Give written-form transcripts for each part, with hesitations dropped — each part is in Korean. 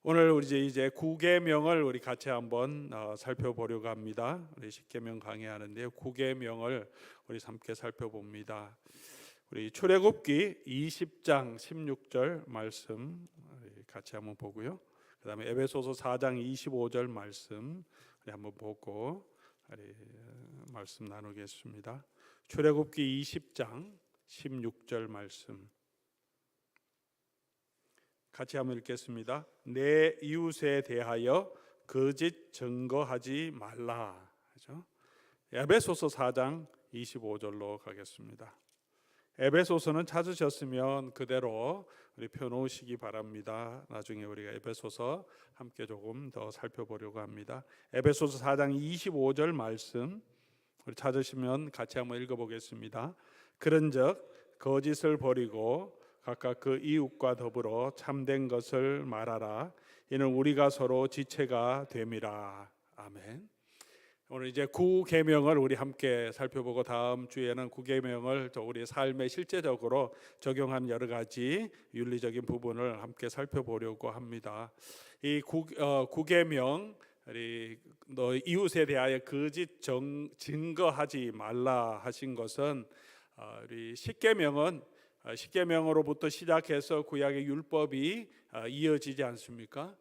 오늘 우리 이제 구계명을 우리 같이 한번 살펴보려고 합니다. 우리 십계명 강의하는데요. 구계명을 우리 함께 살펴봅니다. 우리 출애굽기 20장 16절 말씀 같이 한번 보고요. 그다음에 에베소서 4장 25절 말씀 우리 한번 보고 우리 말씀 나누겠습니다. 출애굽기 20장 16절 말씀 같이 한번 읽겠습니다. 내 이웃에 대하여 거짓 증거하지 말라. 그렇죠? 에베소서 4장 25절로 가겠습니다. 에베소서는 찾으셨으면 그대로 우리 펴놓으시기 바랍니다. 나중에 우리가 에베소서 함께 조금 더 살펴보려고 합니다. 에베소서 4장 25절 말씀 우리 찾으시면 같이 한번 읽어보겠습니다. 그런즉 거짓을 버리고 각각 그 이웃과 더불어 참된 것을 말하라. 이는 우리가 서로 지체가 됨이라. 아멘. 오늘 이제 구계명을 우리 함께 살펴보고 다음 주에는 구계명을 우리 삶에 실제적으로 적용하는 여러 가지 윤리적인 부분을 함께 살펴보려고 합니다. 이 구계명, 너 이웃에 대하여 거짓 증거하지 말라 하신 것은 우리 십계명으로부터 시작해서 구약의 율법이 이어지지 않습니까?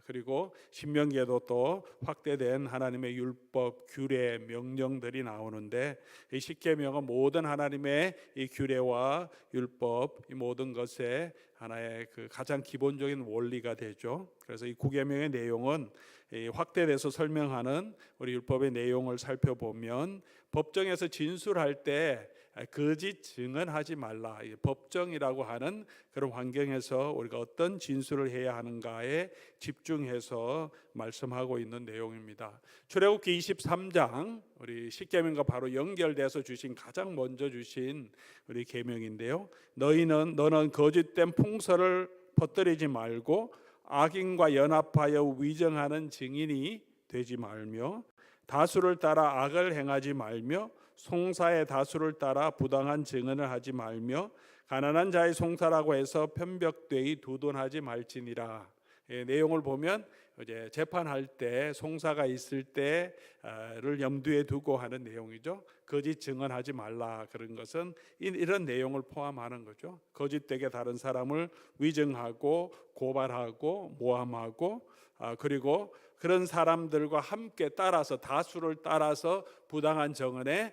그리고 신명기에도 또 확대된 하나님의 율법, 규례, 명령들이 나오는데 이 십계명은 모든 하나님의 이 규례와 율법, 이 모든 것의 하나의 그 가장 기본적인 원리가 되죠. 그래서 이 구계명의 내용은 확대돼서 설명하는 우리 율법의 내용을 살펴보면 법정에서 진술할 때 거짓 증언하지 말라. 법정이라고 하는 그런 환경에서 우리가 어떤 진술을 해야 하는가에 집중해서 말씀하고 있는 내용입니다. 출애굽기 23장 우리 십계명과 바로 연결돼서 주신 가장 먼저 주신 우리 계명인데요. 너는 거짓된 풍설을 퍼뜨리지 말고 악인과 연합하여 위정하는 증인이 되지 말며 다수를 따라 악을 행하지 말며 송사의 다수를 따라 부당한 증언을 하지 말며 가난한 자의 송사라고 해서 편벽되이 두둔하지 말지니라. 내용을 보면 이제 재판할 때 송사가 있을 때를 염두에 두고 하는 내용이죠. 거짓 증언하지 말라 그런 것은 이런 내용을 포함하는 거죠. 거짓되게 다른 사람을 위증하고 고발하고 모함하고 그리고 그런 사람들과 함께 따라서 다수를 따라서 부당한 정언에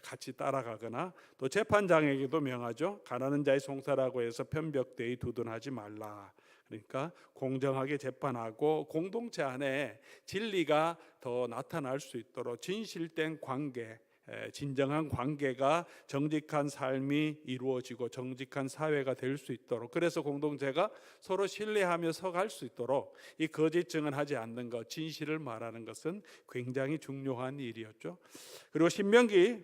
같이 따라가거나 또 재판장에게도 명하죠. 가난한 자의 송사라고 해서 편벽되이 두둔하지 말라. 그러니까 공정하게 재판하고 공동체 안에 진리가 더 나타날 수 있도록 진실된 관계, 진정한 관계가 정직한 삶이 이루어지고 정직한 사회가 될 수 있도록, 그래서 공동체가 서로 신뢰하며 서갈 수 있도록 이 거짓 증언하지 않는 것, 진실을 말하는 것은 굉장히 중요한 일이었죠. 그리고 신명기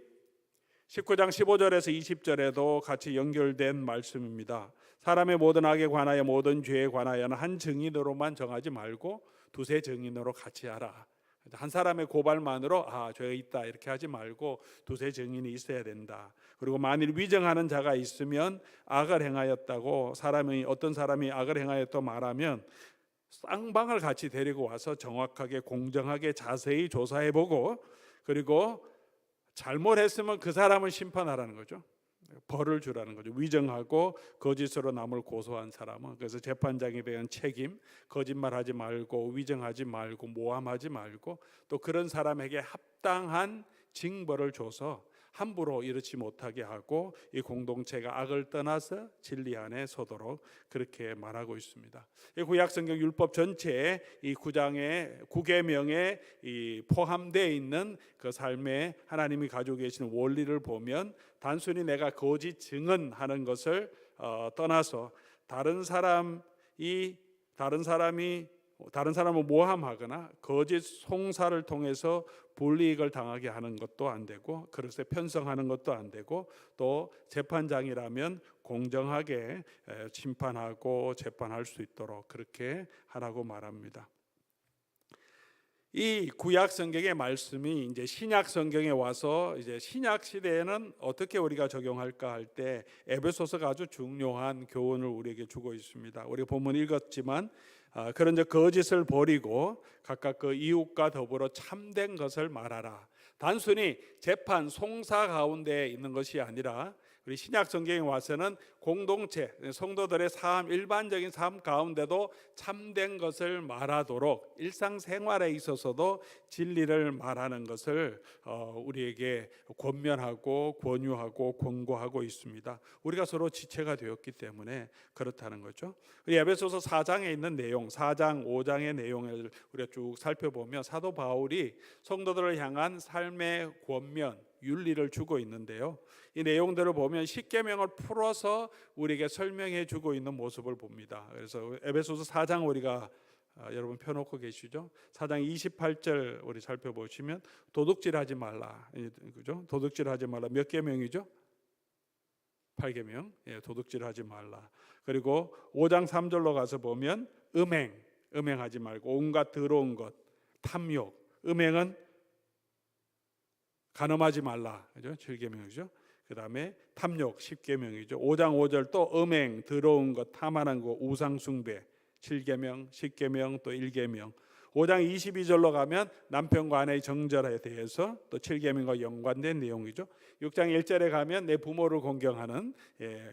19장 15절에서 20절에도 같이 연결된 말씀입니다. 사람의 모든 악에 관하여 모든 죄에 관하여는 한 증인으로만 정하지 말고 두세 증인으로 같이 하라. 한 사람의 고발만으로 죄가 있다 이렇게 하지 말고 두세 증인이 있어야 된다. 그리고 만일 위정하는 자가 있으면 악을 행하였다고 어떤 사람이 악을 행하였다고 말하면 쌍방을 같이 데리고 와서 정확하게 공정하게 자세히 조사해보고 그리고 잘못했으면 그 사람을 심판하라는 거죠. 벌을 주라는 거죠. 위정하고 거짓으로 남을 고소한 사람은. 그래서 재판장에 대한 책임, 거짓말하지 말고 위정하지 말고 모함하지 말고 또 그런 사람에게 합당한 징벌을 줘서 함부로 이렇지 못하게 하고 이 공동체가 악을 떠나서 진리 안에 서도록 그렇게 말하고 있습니다. 이 구약성경 율법 전체에 이 9장의 9계명에 포함되어 있는 그 삶에 하나님이 가지고 계시는 원리를 보면 단순히 내가 거짓 증언하는 것을 떠나서 다른 사람을 모함하거나 거짓 송사를 통해서 불이익을 당하게 하는 것도 안 되고 그릇에 편성하는 것도 안 되고 또 재판장이라면 공정하게 심판하고 재판할 수 있도록 그렇게 하라고 말합니다. 이 구약 성경의 말씀이 이제 신약 성경에 와서 이제 신약 시대에는 어떻게 우리가 적용할까 할 때 에베소서가 아주 중요한 교훈을 우리에게 주고 있습니다. 우리가 본문 읽었지만 그런 거짓을 버리고 각각 그 이웃과 더불어 참된 것을 말하라. 단순히 재판 송사 가운데 있는 것이 아니라 우리 신약 성경에 와서는 공동체 성도들의 삶, 일반적인 삶 가운데도 참된 것을 말하도록 일상생활에 있어서도 진리를 말하는 것을 우리에게 권면하고 권유하고 권고하고 있습니다. 우리가 서로 지체가 되었기 때문에 그렇다는 거죠. 우리 에베소서 4장에 있는 내용, 4장, 5장의 내용을 우리가 쭉 살펴보면 사도 바울이 성도들을 향한 삶의 권면, 윤리를 주고 있는데요. 이 내용들을 보면 십계명을 풀어서 우리에게 설명해 주고 있는 모습을 봅니다. 그래서 에베소서 4장 우리가 여러분 펴놓고 계시죠? 4장 28절 우리 살펴보시면 도둑질하지 말라, 그죠? 도둑질하지 말라. 몇 계명이죠? 8계명. 예, 도둑질하지 말라. 그리고 5장 3절로 가서 보면 음행하지 말고 온갖 더러운 것, 탐욕. 음행은 간음하지 말라, 그죠? 7계명이죠. 그 다음에 탐욕 10계명이죠. 5장 5절 또 음행, 더러운 것, 탐하는 것, 우상숭배 7계명, 10계명 또 1계명. 5장 22절로 가면 남편과 아내의 정절에 대해서 또 7계명과 연관된 내용이죠. 6장 1절에 가면 내 부모를 공경하는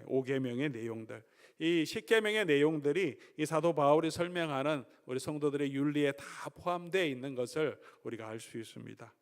5계명의 내용들. 이 10계명의 내용들이 이 사도 바울이 설명하는 우리 성도들의 윤리에 다 포함되어 있는 것을 우리가 알 수 있습니다.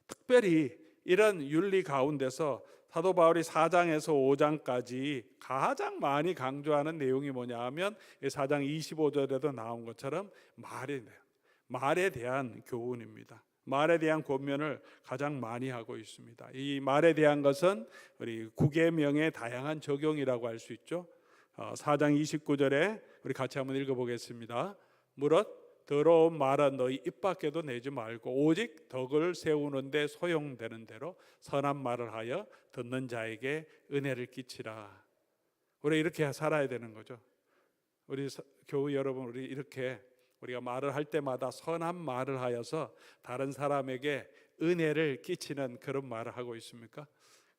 특별히 이런 윤리 가운데서 사도 바울이 4장에서 5장까지 가장 많이 강조하는 내용이 뭐냐 하면 4장 25절에도 나온 것처럼 말에 대한 교훈입니다. 말에 대한 권면을 가장 많이 하고 있습니다. 이 말에 대한 것은 우리 9계명의 다양한 적용이라고 할 수 있죠. 4장 29절에 우리 같이 한번 읽어보겠습니다. 무릇 더러운 말은 너희 입 밖에도 내지 말고 오직 덕을 세우는데 소용되는 대로 선한 말을 하여 듣는 자에게 은혜를 끼치라. 우리 이렇게 살아야 되는 거죠. 우리 교우 여러분, 우리 이렇게 우리가 말을 할 때마다 선한 말을 하여서 다른 사람에게 은혜를 끼치는 그런 말을 하고 있습니까?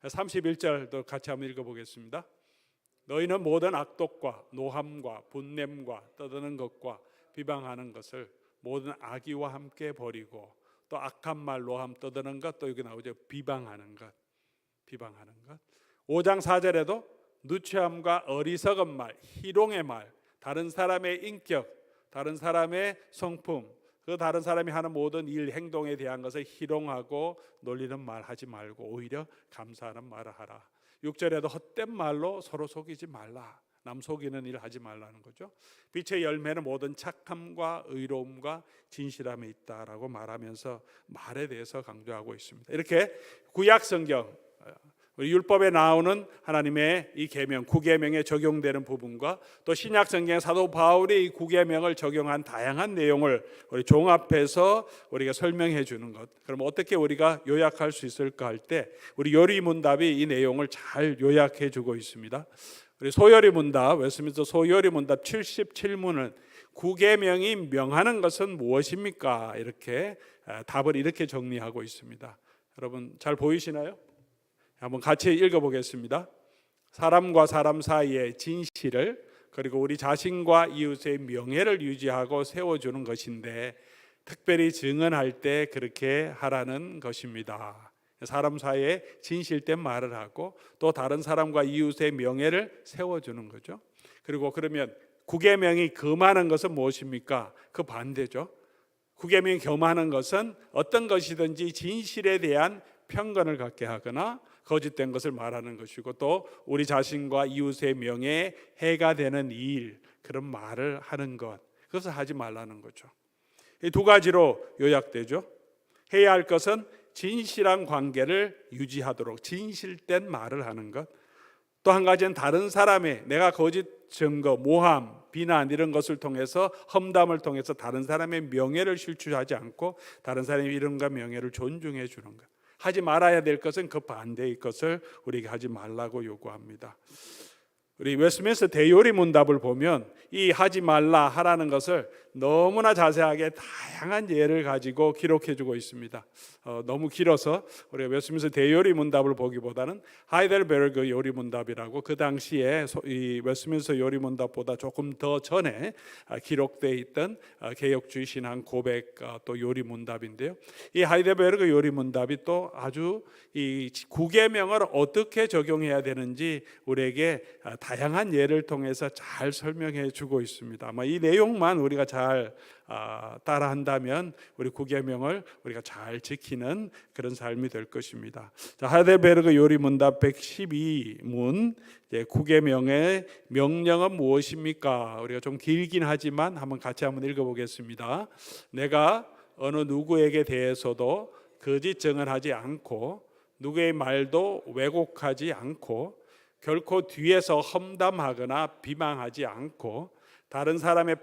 31절도 같이 한번 읽어보겠습니다. 너희는 모든 악독과 노함과 분냄과 떠드는 것과 비방하는 것을 모든 악의와 함께 버리고, 또 악한 말, 노함, 떠드는 것, 또 여기 나오죠. 비방하는 것. 5장 4절에도 누추함과 어리석은 말, 희롱의 말, 다른 사람의 인격, 다른 사람의 성품, 그 다른 사람이 하는 모든 일, 행동에 대한 것을 희롱하고 놀리는 말 하지 말고 오히려 감사하는 말을 하라. 6절에도 헛된 말로 서로 속이지 말라. 남 속이는 일 하지 말라는 거죠. 빛의 열매는 모든 착함과 의로움과 진실함에 있다라고 말하면서 말에 대해서 강조하고 있습니다. 이렇게 구약 성경, 우리 율법에 나오는 하나님의 이 계명, 9계명에 적용되는 부분과 또 신약 성경 사도 바울이 이 9계명을 적용한 다양한 내용을 우리 종합해서 우리가 설명해 주는 것. 그럼 어떻게 우리가 요약할 수 있을까 할 때 우리 요리문답이 이 내용을 잘 요약해 주고 있습니다. 우리 소요리문답, 웨스트민스터 소요리문답 77문은 9계명이 명하는 것은 무엇입니까? 이렇게 답을 이렇게 정리하고 있습니다. 여러분 잘 보이시나요? 한번 같이 읽어보겠습니다. 사람과 사람 사이의 진실을, 그리고 우리 자신과 이웃의 명예를 유지하고 세워주는 것인데 특별히 증언할 때 그렇게 하라는 것입니다. 사람 사이에 진실된 말을 하고 또 다른 사람과 이웃의 명예를 세워주는 거죠. 그리고 그러면 9계명이 금하는 것은 무엇입니까? 그 반대죠. 9계명이 금하는 것은 어떤 것이든지 진실에 대한 편견을 갖게 하거나 거짓된 것을 말하는 것이고, 또 우리 자신과 이웃의 명예에 해가 되는 일, 그런 말을 하는 것, 그것을 하지 말라는 거죠. 이 두 가지로 요약되죠. 해야 할 것은 진실한 관계를 유지하도록 진실된 말을 하는 것. 또 한 가지는 다른 사람의 내가 거짓 증거, 모함, 비난 이런 것을 통해서, 험담을 통해서 다른 사람의 명예를 실추하지 않고 다른 사람의 이름과 명예를 존중해 주는 것. 하지 말아야 될 것은 그 반대의 것을 우리에게 하지 말라고 요구합니다. 우리 웨스트민스터 대요리 문답을 보면 이 하지 말라 하라는 것을 너무나 자세하게 다양한 예를 가지고 기록해주고 있습니다. 너무 길어서 우리가 웨스트민스터 대요리 문답을 보기보다는 하이델베르그 요리 문답이라고 그 당시에 이 웨스트민스터 요리 문답보다 조금 더 전에 기록되어 있던 개혁주의 신앙 고백 또 요리 문답인데요. 이 하이델베르그 요리 문답이 또 아주 이 구계명을 어떻게 적용해야 되는지 우리에게 다양한 예를 통해서 잘 설명해 주고 있습니다. 아마 이 내용만 우리가 잘 따라한다면 우리 구계명을 우리가 잘 지키는 그런 삶이 될 것입니다. 자, 하이델베르그 요리 문답 112문 구계명의 명령은 무엇입니까? 우리가 좀 길긴 하지만 같이 한번 읽어보겠습니다. 내가 어느 누구에게 대해서도 거짓 증언하지 않고 누구의 말도 왜곡하지 않고 결코 뒤에서 험담하거나 비방하지 않고 다른 사람을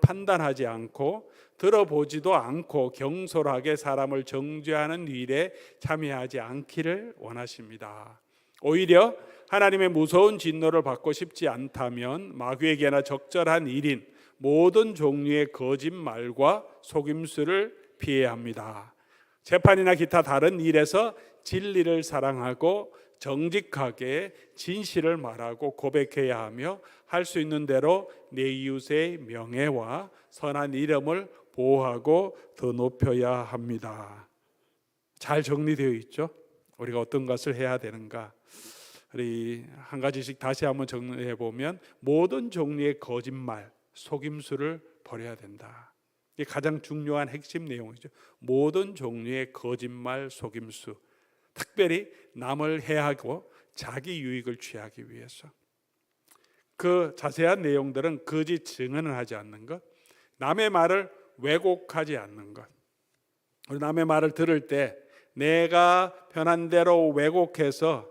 판단하지 않고 들어보지도 않고 경솔하게 사람을 정죄하는 일에 참여하지 않기를 원하십니다. 오히려 하나님의 무서운 진노를 받고 싶지 않다면 마귀에게나 적절한 일인 모든 종류의 거짓말과 속임수를 피해야 합니다. 재판이나 기타 다른 일에서 진리를 사랑하고 정직하게 진실을 말하고 고백해야 하며 할 수 있는 대로 내 이웃의 명예와 선한 이름을 보호하고 더 높여야 합니다. 잘 정리되어 있죠? 우리가 어떤 것을 해야 되는가? 우리 한 가지씩 다시 한번 정리해 보면 모든 종류의 거짓말, 속임수를 버려야 된다. 이게 가장 중요한 핵심 내용이죠. 모든 종류의 거짓말, 속임수, 특별히 남을 해하고 자기 유익을 취하기 위해서. 그 자세한 내용들은 거짓 증언을 하지 않는 것, 남의 말을 왜곡하지 않는 것. 우리 남의 말을 들을 때 내가 편한 대로 왜곡해서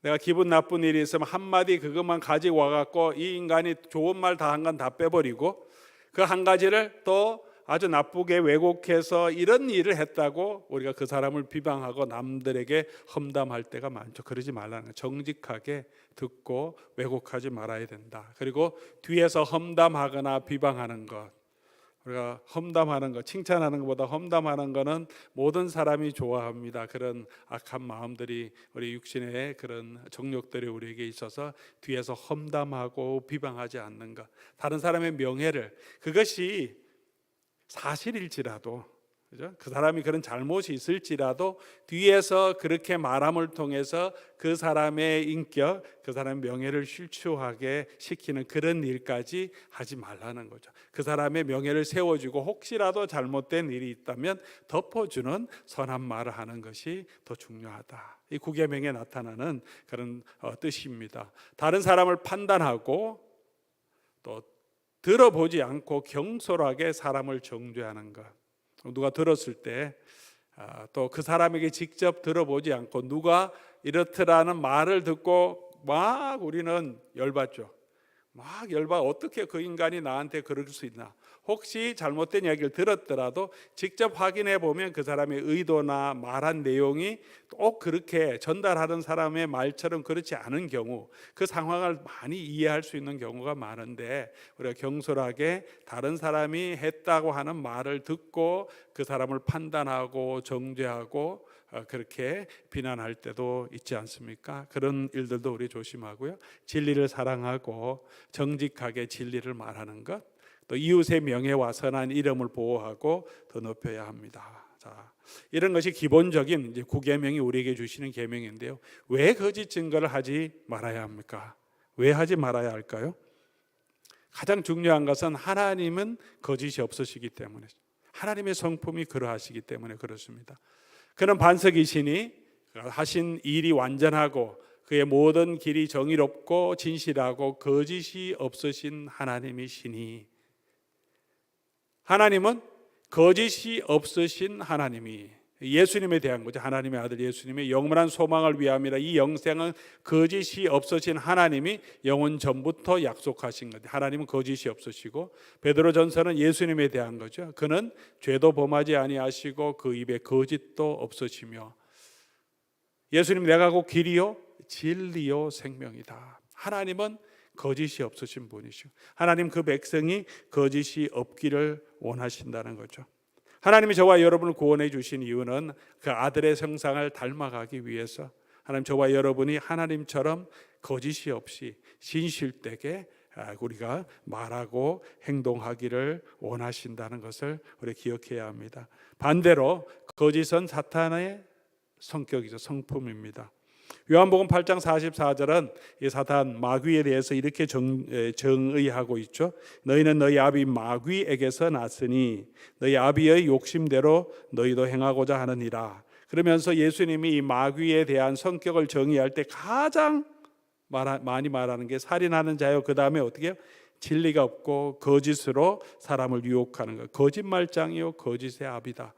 내가 기분 나쁜 일이 있으면 한마디 그것만 가지고 와갖고 이 인간이 좋은 말 다 한 건 다 빼버리고 그 한 가지를 또 아주 나쁘게 왜곡해서 이런 일을 했다고 우리가 그 사람을 비방하고 남들에게 험담할 때가 많죠. 그러지 말라는 거예요. 정직하게 듣고 왜곡하지 말아야 된다. 그리고 뒤에서 험담하거나 비방하는 것, 우리가 험담하는 것, 칭찬하는 것보다 험담하는 것은 모든 사람이 좋아합니다. 그런 악한 마음들이 우리 육신의 그런 정욕들이 우리에게 있어서 뒤에서 험담하고 비방하지 않는 것, 다른 사람의 명예를, 그것이 사실일지라도, 그죠? 그 사람이 그런 잘못이 있을지라도 뒤에서 그렇게 말함을 통해서 그 사람의 인격, 그 사람의 명예를 실추하게 시키는 그런 일까지 하지 말라는 거죠. 그 사람의 명예를 세워주고 혹시라도 잘못된 일이 있다면 덮어주는 선한 말을 하는 것이 더 중요하다. 이 구계명에 나타나는 그런 뜻입니다. 다른 사람을 판단하고 또 들어보지 않고 경솔하게 사람을 정죄하는 것. 누가 들었을 때 또 그 사람에게 직접 들어보지 않고 누가 이렇더라는 말을 듣고 막 우리는 열받죠. 막 열받아. 어떻게 그 인간이 나한테 그럴 수 있나. 혹시 잘못된 이야기를 들었더라도 직접 확인해 보면 그 사람의 의도나 말한 내용이 꼭 그렇게 전달하는 사람의 말처럼 그렇지 않은 경우, 그 상황을 많이 이해할 수 있는 경우가 많은데 우리가 경솔하게 다른 사람이 했다고 하는 말을 듣고 그 사람을 판단하고 정죄하고 그렇게 비난할 때도 있지 않습니까? 그런 일들도 우리 조심하고요. 진리를 사랑하고 정직하게 진리를 말하는 것, 또 이웃의 명예와 선한 이름을 보호하고 더 높여야 합니다. 자, 이런 것이 기본적인 이제 구계명이 우리에게 주시는 계명인데요. 왜 거짓 증거를 하지 말아야 합니까? 왜 하지 말아야 할까요? 가장 중요한 것은 하나님은 거짓이 없으시기 때문에, 하나님의 성품이 그러하시기 때문에 그렇습니다. 그는 반석이시니 하신 일이 완전하고 그의 모든 길이 정의롭고 진실하고 거짓이 없으신 하나님이시니, 하나님은 거짓이 없으신 하나님이 예수님에 대한 거죠. 하나님의 아들 예수님의 영원한 소망을 위함이라. 이 영생은 거짓이 없으신 하나님이 영원 전부터 약속하신 것. 하나님은 거짓이 없으시고, 베드로전서는 예수님에 대한 거죠. 그는 죄도 범하지 아니하시고 그 입에 거짓도 없으시며, 예수님 내가 곧 길이요 진리요 생명이다. 하나님은 거짓이 없으신 분이시고 하나님 그 백성이 거짓이 없기를 원하신다는 거죠. 하나님이 저와 여러분을 구원해 주신 이유는 그 아들의 형상을 닮아가기 위해서 하나님 저와 여러분이 하나님처럼 거짓이 없이 진실되게 우리가 말하고 행동하기를 원하신다는 것을 우리 기억해야 합니다. 반대로 거짓은 사탄의 성격이죠. 성품입니다. 요한복음 8장 44절은 이 사탄 마귀에 대해서 이렇게 정의하고 있죠. 너희는 너희 아비 마귀에게서 났으니 너희 아비의 욕심대로 너희도 행하고자 하느니라. 그러면서 예수님이 이 마귀에 대한 성격을 정의할 때 가장 많이 말하는 게 살인하는 자요. 그 다음에 어떻게 해요? 진리가 없고 거짓으로 사람을 유혹하는 것. 거짓말장이요 거짓의 아비다.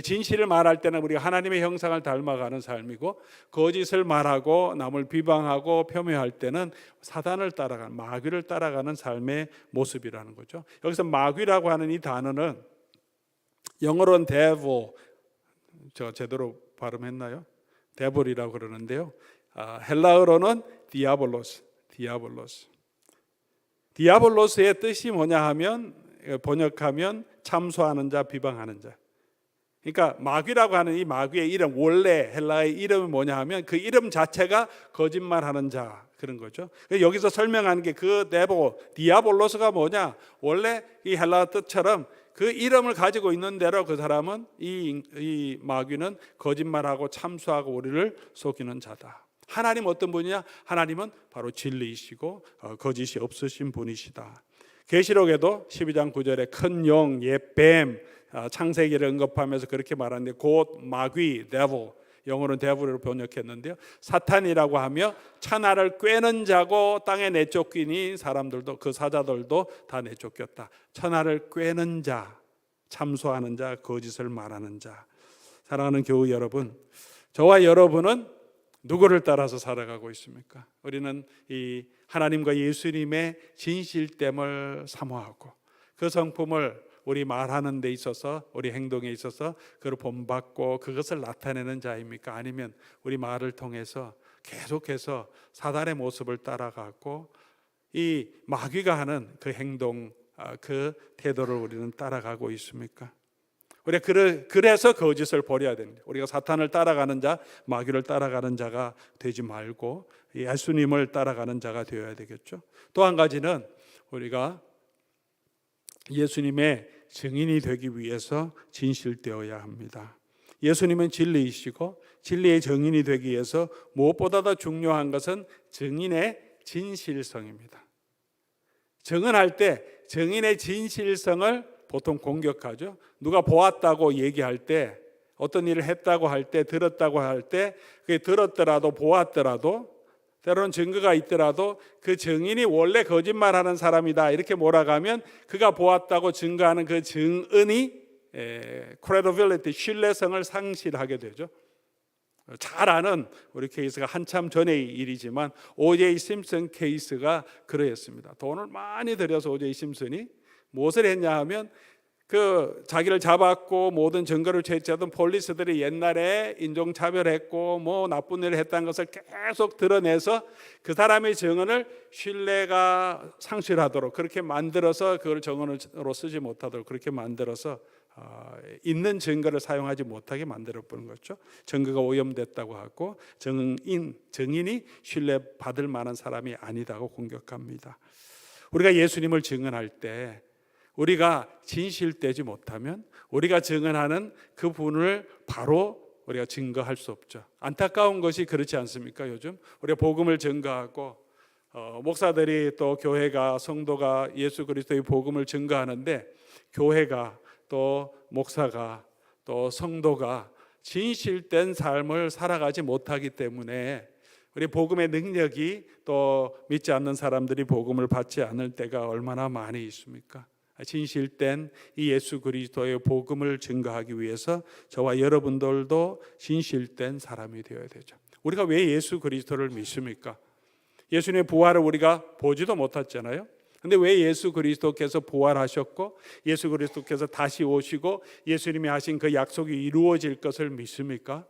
진실을 말할 때는 우리가 하나님의 형상을 닮아가는 삶이고, 거짓을 말하고 남을 비방하고 폄훼할 때는 사단을 따라가는, 마귀를 따라가는 삶의 모습이라는 거죠. 여기서 마귀라고 하는 이 단어는 영어로는 devil, 제가 제대로 발음했나요? devil이라고 그러는데요. 헬라어로는 디아볼로스의 뜻이 뭐냐 하면, 번역하면 참소하는 자, 비방하는 자. 그러니까 마귀라고 하는 이 마귀의 이름, 원래 헬라의 이름이 뭐냐 하면 그 이름 자체가 거짓말하는 자, 그런 거죠. 여기서 설명하는 게 그 디아볼로스가 뭐냐, 원래 이 헬라 뜻처럼 그 이름을 가지고 있는 대로 그 사람은 이 마귀는 거짓말하고 참소하고 우리를 속이는 자다. 하나님 어떤 분이냐? 하나님은 바로 진리이시고 거짓이 없으신 분이시다. 계시록에도 12장 9절에 큰 영, 옛뱀, 창세기를 언급하면서 그렇게 말하는데, 곧 마귀, devil, 영어로는 devil로 번역했는데요, 사탄이라고 하며 천하를 꿰는 자고 땅에 내쫓기니 사람들도, 그 사자들도 다 내쫓겼다. 천하를 꿰는 자, 참소하는 자, 거짓을 말하는 자. 사랑하는 교우 여러분, 저와 여러분은 누구를 따라서 살아가고 있습니까? 우리는 이 하나님과 예수님의 진실됨을 사모하고 그 성품을 우리 말하는 데 있어서, 우리 행동에 있어서 그걸 본받고 그것을 나타내는 자입니까? 아니면 우리 말을 통해서 계속해서 사단의 모습을 따라가고 이 마귀가 하는 그 행동, 그 태도를 우리는 따라가고 있습니까? 우리가 그래서 거짓을 버려야 됩니다. 우리가 사탄을 따라가는 자, 마귀를 따라가는 자가 되지 말고 예수님을 따라가는 자가 되어야 되겠죠. 또 한 가지는 우리가 예수님의 증인이 되기 위해서 진실되어야 합니다. 예수님은 진리이시고 진리의 증인이 되기 위해서 무엇보다도 중요한 것은 증인의 진실성입니다. 증언할 때 증인의 진실성을 보통 공격하죠. 누가 보았다고 얘기할 때, 어떤 일을 했다고 할 때, 들었다고 할 때, 그게 들었더라도 보았더라도, 때로는 증거가 있더라도 그 증인이 원래 거짓말하는 사람이다 이렇게 몰아가면 그가 보았다고 증거하는 그 증언이 credibility, 신뢰성을 상실하게 되죠. 잘 아는 우리 케이스가 한참 전의 일이지만 O.J. 심슨 케이스가 그러했습니다. 돈을 많이 들여서 O.J. 심슨이 무엇을 했냐 하면, 그 자기를 잡았고 모든 증거를 채취하던 폴리스들이 옛날에 인종차별했고 뭐 나쁜 일을 했다는 것을 계속 드러내서 그 사람의 증언을 신뢰가 상실하도록 그렇게 만들어서, 그걸 증언으로 쓰지 못하도록 그렇게 만들어서 있는 증거를 사용하지 못하게 만들어버린 거죠. 증거가 오염됐다고 하고 증인이 신뢰받을 만한 사람이 아니다고 공격합니다. 우리가 예수님을 증언할 때 우리가 진실되지 못하면 우리가 증언하는 그 분을 바로 우리가 증거할 수 없죠. 안타까운 것이 그렇지 않습니까? 요즘 우리가 복음을 증거하고 목사들이 또 교회가, 성도가 예수 그리스도의 복음을 증거하는데, 교회가 또 목사가 또 성도가 진실된 삶을 살아가지 못하기 때문에 우리 복음의 능력이, 또 믿지 않는 사람들이 복음을 받지 않을 때가 얼마나 많이 있습니까? 진실된 이 예수 그리스도의 복음을 증거하기 위해서 저와 여러분들도 진실된 사람이 되어야 되죠. 우리가 왜 예수 그리스도를 믿습니까? 예수님의 부활을 우리가 보지도 못했잖아요. 근데 왜 예수 그리스도께서 부활하셨고 예수 그리스도께서 다시 오시고 예수님이 하신 그 약속이 이루어질 것을 믿습니까?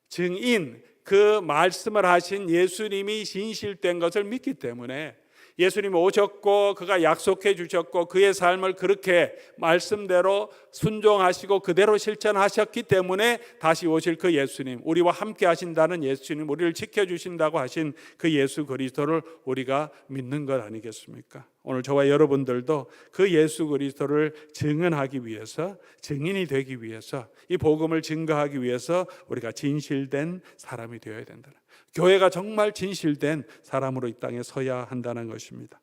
증인, 그 말씀을 하신 예수님이 진실된 것을 믿기 때문에, 예수님이 오셨고 그가 약속해 주셨고 그의 삶을 그렇게 말씀대로 순종하시고 그대로 실천하셨기 때문에 다시 오실 그 예수님, 우리와 함께 하신다는 예수님, 우리를 지켜주신다고 하신 그 예수 그리스도를 우리가 믿는 것 아니겠습니까? 오늘 저와 여러분들도 그 예수 그리스도를 증언하기 위해서, 증인이 되기 위해서, 이 복음을 증거하기 위해서 우리가 진실된 사람이 되어야 된다. 교회가 정말 진실된 사람으로 이 땅에 서야 한다는 것입니다.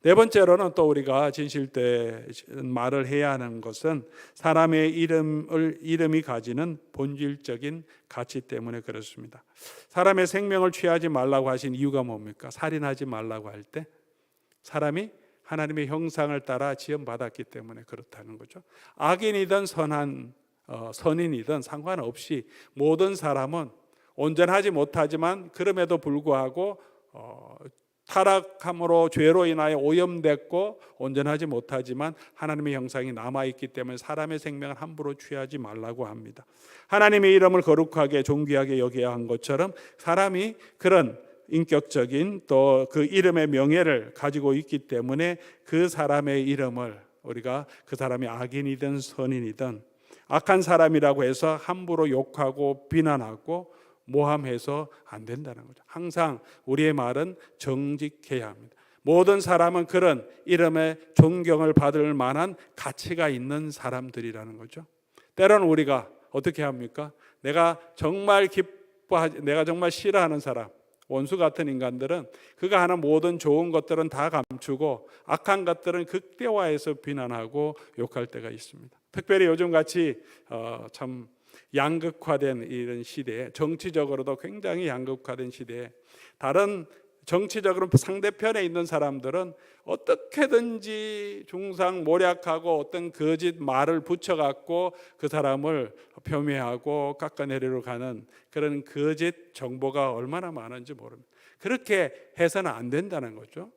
네 번째로는 또 우리가 진실된 말을 해야 하는 것은 사람의 이름이 가지는 본질적인 가치 때문에 그렇습니다. 사람의 생명을 취하지 말라고 하신 이유가 뭡니까? 살인하지 말라고 할 때 사람이 하나님의 형상을 따라 지음받았기 때문에 그렇다는 거죠. 악인이든 선인이든 상관없이 모든 사람은 온전하지 못하지만 그럼에도 불구하고 타락함으로 죄로 인하여 오염됐고 온전하지 못하지만 하나님의 형상이 남아있기 때문에 사람의 생명을 함부로 취하지 말라고 합니다. 하나님의 이름을 거룩하게 존귀하게 여겨야 한 것처럼 사람이 그런 인격적인 또 그 이름의 명예를 가지고 있기 때문에 그 사람의 이름을 우리가 그 사람이 악인이든 선인이든 악한 사람이라고 해서 함부로 욕하고 비난하고 모함해서 안 된다는 거죠. 항상 우리의 말은 정직해야 합니다. 모든 사람은 그런 이름에 존경을 받을 만한 가치가 있는 사람들이라는 거죠. 때로는 우리가 어떻게 합니까? 내가 정말 싫어하는 사람, 원수 같은 인간들은 그가 하는 모든 좋은 것들은 다 감추고 악한 것들은 극대화해서 비난하고 욕할 때가 있습니다. 특별히 요즘같이 참 양극화된 이런 시대에, 정치적으로도 굉장히 양극화된 시대에 다른 정치적으로 상대편에 있는 사람들은 어떻게든지 중상모략하고 어떤 거짓 말을 붙여갖고 그 사람을 폄훼하고 깎아내리러 가는 그런 거짓 정보가 얼마나 많은지 모릅니다. 그렇게 해서는 안 된다는 거죠.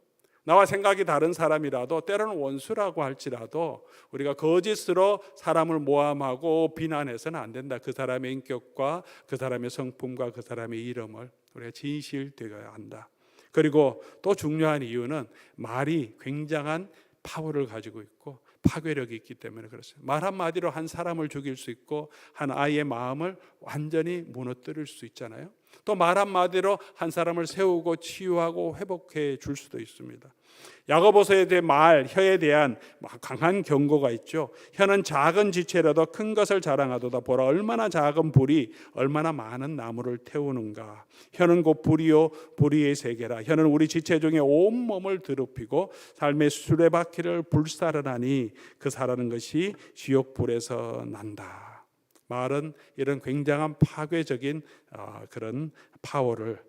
나와 생각이 다른 사람이라도 때로는 원수라고 할지라도 우리가 거짓으로 사람을 모함하고 비난해서는 안 된다. 그 사람의 인격과 그 사람의 성품과 그 사람의 이름을 우리가 진실되어야 한다. 그리고 또 중요한 이유는 말이 굉장한 파워를 가지고 있고 파괴력이 있기 때문에 그렇습니다. 말 한마디로 한 사람을 죽일 수 있고 한 아이의 마음을 완전히 무너뜨릴 수 있잖아요. 또 말 한마디로 한 사람을 세우고 치유하고 회복해 줄 수도 있습니다. 야고보서에 대한 혀에 대한 강한 경고가 있죠. 혀는 작은 지체라도 큰 것을 자랑하도다. 보라, 얼마나 작은 불이 얼마나 많은 나무를 태우는가. 혀는 곧 불이요 불의의 세계라. 혀는 우리 지체 중에 온몸을 더럽히고 삶의 수레바퀴를 불사르나니 그 사라는 것이 지옥불에서 난다. 말은 이런 굉장한 파괴적인 그런 파워를,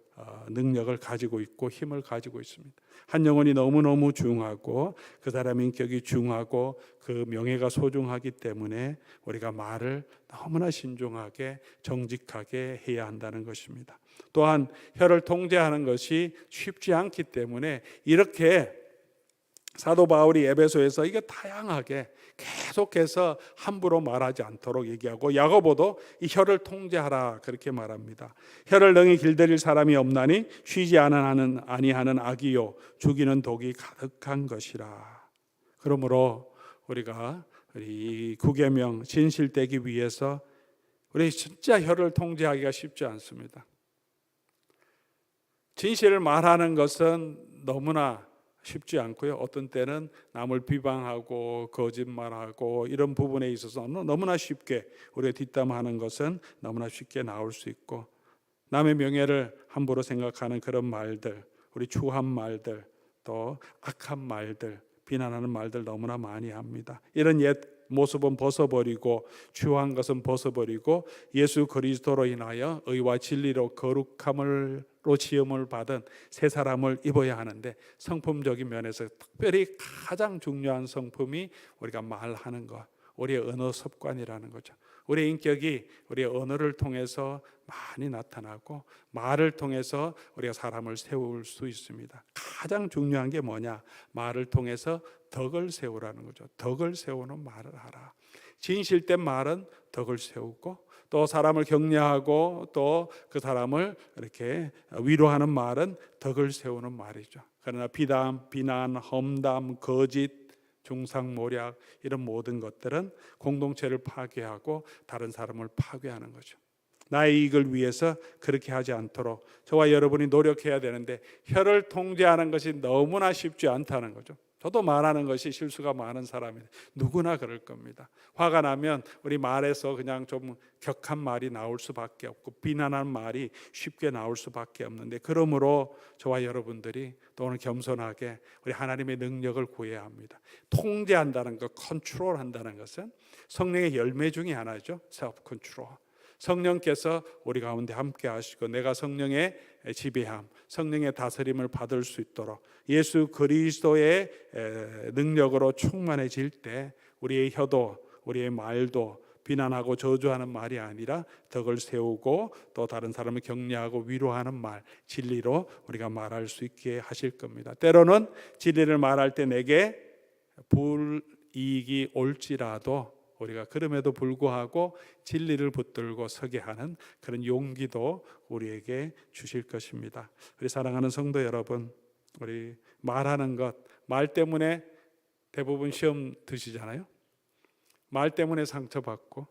능력을 가지고 있고 힘을 가지고 있습니다. 한 영혼이 너무너무 중하고 그 사람의 인격이 중하고 그 명예가 소중하기 때문에 우리가 말을 너무나 신중하게 정직하게 해야 한다는 것입니다. 또한 혀를 통제하는 것이 쉽지 않기 때문에 이렇게 사도 바울이 에베소에서 이게 다양하게 계속해서 함부로 말하지 않도록 얘기하고, 야고보도 이 혀를 통제하라 그렇게 말합니다. 혀를 능히 길들일 사람이 없나니 쉬지 아니하는 악이요 죽이는 독이 가득한 것이라. 그러므로 우리가 이 구계명 진실되기 위해서 우리 진짜 혀를 통제하기가 쉽지 않습니다. 진실을 말하는 것은 너무나 쉽지 않고요. 어떤 때는 남을 비방하고 거짓말하고 이런 부분에 있어서 너무나 쉽게 우리가 뒷담하는 것은 너무나 쉽게 나올 수 있고, 남의 명예를 함부로 생각하는 그런 말들, 우리 추한 말들, 또 악한 말들, 비난하는 말들 너무나 많이 합니다. 이런 옛 모습은 벗어버리고 추한 것은 벗어버리고 예수 그리스도로 인하여 의와 진리로 거룩함으로 지음을 받은 새 사람을 입어야 하는데, 성품적인 면에서 특별히 가장 중요한 성품이 우리가 말하는 것, 우리의 언어 습관이라는 거죠. 우리의 인격이 우리의 언어를 통해서 많이 나타나고 말을 통해서 우리가 사람을 세울 수 있습니다. 가장 중요한 게 뭐냐? 말을 통해서 덕을 세우라는 거죠. 덕을 세우는 말을 하라. 진실된 말은 덕을 세우고 또 사람을 격려하고 또 그 사람을 이렇게 위로하는 말은 덕을 세우는 말이죠. 그러나 비난, 험담, 거짓, 중상모략 이런 모든 것들은 공동체를 파괴하고 다른 사람을 파괴하는 거죠. 나의 이익을 위해서 그렇게 하지 않도록 저와 여러분이 노력해야 되는데 혀를 통제하는 것이 너무나 쉽지 않다는 거죠. 저도 말하는 것이 실수가 많은 사람이에요. 누구나 그럴 겁니다. 화가 나면 우리 말에서 그냥 좀 격한 말이 나올 수밖에 없고 비난하는 말이 쉽게 나올 수밖에 없는데, 그러므로 저와 여러분들이 또 오늘 겸손하게 우리 하나님의 능력을 구해야 합니다. 통제한다는 것, 컨트롤한다는 것은 성령의 열매 중에 하나죠. 셀프 컨트롤. 성령께서 우리 가운데 함께 하시고 내가 성령의 지배함, 성령의 다스림을 받을 수 있도록 예수 그리스도의 능력으로 충만해질 때 우리의 혀도 우리의 말도 비난하고 저주하는 말이 아니라 덕을 세우고 또 다른 사람을 격려하고 위로하는 말, 진리로 우리가 말할 수 있게 하실 겁니다. 때로는 진리를 말할 때 내게 불이익이 올지라도 우리가 그럼에도 불구하고 진리를 붙들고 서게 하는 그런 용기도 우리에게 주실 것입니다. 우리 사랑하는 성도 여러분, 우리 말하는 것, 말 때문에 대부분 시험 드시잖아요. 말 때문에 상처받고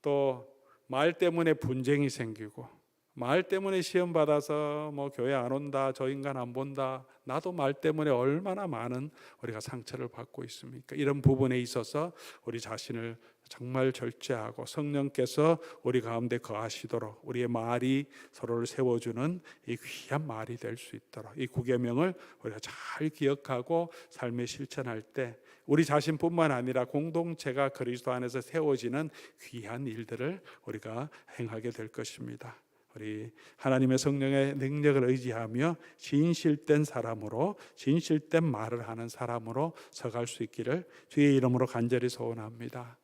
또 말 때문에 분쟁이 생기고 말 때문에 시험 받아서 뭐 교회 안 온다, 저 인간 안 본다, 나도 말 때문에 얼마나 많은 우리가 상처를 받고 있습니까? 이런 부분에 있어서 우리 자신을 정말 절제하고 성령께서 우리 가운데 거하시도록 우리의 말이 서로를 세워주는 이 귀한 말이 될 수 있도록 이 구계명을 우리가 잘 기억하고 삶에 실천할 때 우리 자신뿐만 아니라 공동체가 그리스도 안에서 세워지는 귀한 일들을 우리가 행하게 될 것입니다. 우리 하나님의 성령의 능력을 의지하며 진실된 사람으로, 진실된 말을 하는 사람으로 서갈 수 있기를 주의 이름으로 간절히 소원합니다.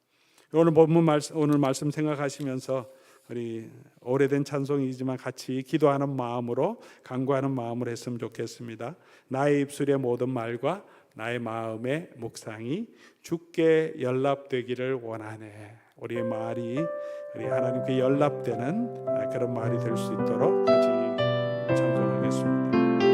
오늘 본문 오늘 말씀 생각하시면서 우리 오래된 찬송이지만 같이 기도하는 마음으로, 간구하는 마음으로 했으면 좋겠습니다. 나의 입술의 모든 말과 나의 마음의 묵상이 주께 연락되기를 원하네. 우리의 말이 우리 하나님께 연락되는 그런 말이 될 수 있도록 같이 찬송하겠습니다.